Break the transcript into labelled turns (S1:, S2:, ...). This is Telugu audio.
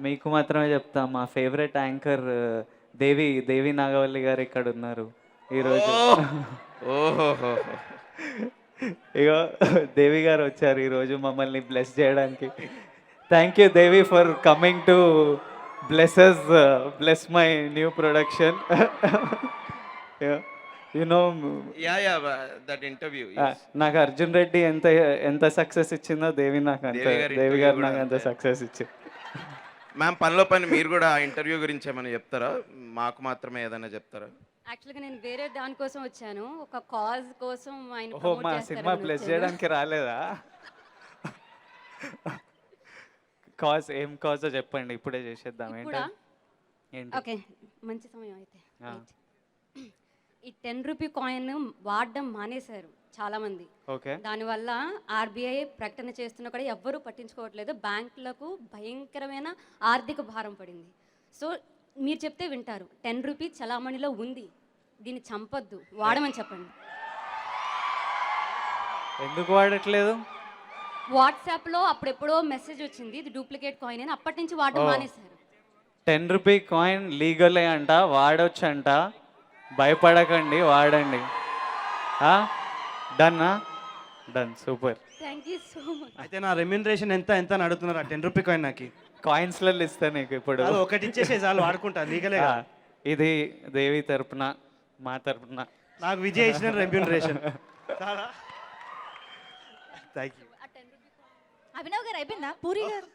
S1: మీకు మాత్రమే చెప్తా మా ఫేవరెట్ యాంకర్ దేవి నాగవల్లి గారు ఇక్కడ ఉన్నారు ఈరోజు.
S2: ఓహో!
S1: ఇగో దేవి గారు వచ్చారు ఈరోజు మమ్మల్ని బ్లెస్ చేయడానికి. Thank you Devi for coming to bless my new production. You know
S2: yeah! That interview. Yes.
S1: నాకు అర్జున్ రెడ్డి ఎంత ఎంత సక్సెస్ ఇచ్చిందో దేవి నాకు అంత దేవి గారు నాకు అంత సక్సెస్ ఇచ్చింది.
S2: మ్యామ్ పనిలో పని మీరు కూడా ఆ ఇంటర్వ్యూ గురించి ఏమైనా చెప్తారా? మాకు మాత్రమే ఏదైనా చెప్తారా?
S3: యాక్చువల్‌గా నేను వేరే దానికోసం వచ్చాను. ఒక కాజ్ కోసం ఆయన
S1: ఓహో
S3: ప్రమోట్
S1: మా సినిమా
S3: చేస్తారని
S1: బ్లెస్
S3: వచ్చాను.
S1: చేయడానికి రాలేదా? ఏం కాజో చెప్పండి ఇప్పుడే చేసేద్దాం.
S3: ఇప్పుడా?
S1: ఏంటి?
S3: ఓకే. మంచి సమయం అయితే.
S1: ఆ.
S3: రైట్. ఈ 10 రూపీ కాయిన్ వాడడం మానేశారు చాలామంది.
S1: ఓకే.
S3: దానివల్ల ఆర్బీఐ ప్రకటన చేస్తున్నా కూడా ఎవ్వరూ పట్టించుకోవట్లేదు. బ్యాంకులకు భయంకరమైన ఆర్థిక భారం పడింది. సో మీరు చెప్తే వింటారు. 10 రూపీ చలామణిలో ఉంది. దీన్ని చంపొద్దు. వాడమని చెప్పండి.
S1: ఎందుకు వాడట్లేదు?
S3: వాట్సాప్‌లో అప్పుడెప్పుడో మెసేజ్ వచ్చింది. ఇది డూప్లికేట్ కాయిన్ అని. అప్పటి నుంచి వాడడం
S1: ఓ.
S3: మానేశారు.
S1: 10 రూపీ కాయిన్ లీగలే అంట, వాడొచ్చంట. భయపడకండి, వాడండి. డన్నా? Done, super.
S3: Thank you so much.
S4: అయితే నా రెమ్యూనరేషన్ ఎంత ఎంత అని అడుగుతున్నారు ఆ 10 రూపీ కాయిన్ నాకు.
S1: కాయిన్స్లలో ఇస్తా నీకు ఇప్పుడు.
S4: అది ఒకటి ఇచ్చేసే చాలు వాడుకుంటా లీగలే
S1: ఆ,
S4: కదా.
S1: ఇది దేవి తరపున, మా తరపున.
S4: నాకు విజయ్ ఇచ్చిన రెమ్యూనరేషన్. Thank you.
S3: ఆ 10 రూపీ కాయిన్
S5: అభినవ్ గారు అయిపోయిందా పూరి గారు